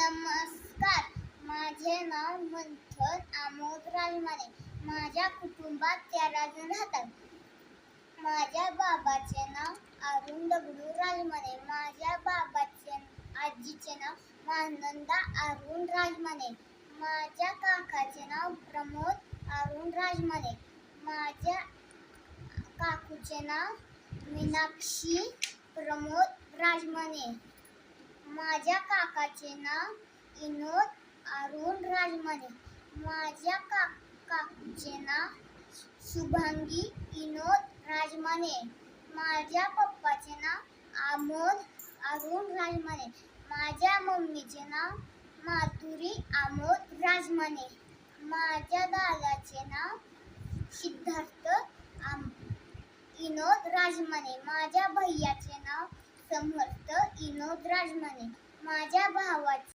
नमस्कार. माझे नाव मंथन आमोद राजमाने. माझ्या कुटुंबात 13 जण राहतात. माझ्या बाबाचे नाव अरुण दगडू राजमाने. माझ्या आजीचे नाव मानंदा अरुण राजमाने. माझ्या काकाचे नाव प्रमोद अरुण राजमाने. माझ्या काकूचे नाव मीनाक्षी प्रमोद राजमाने. माझ्या काकाचे नाव विनोद अरुण राजमाने. माझ्या काकूचे नाव शुभांगी विनोद राजमाने. माझ्या पप्पाचे नाव आमोद अरुण राजमाने. माझ्या मम्मीचे नाव माधुरी आमोद राजमाने. माझ्या दादाचे नाव सिद्धार्थ विनोद राजमाने. माझ्या भैयाचे नाव समर्थ विनोद राजमाने. माझ्या भावाचे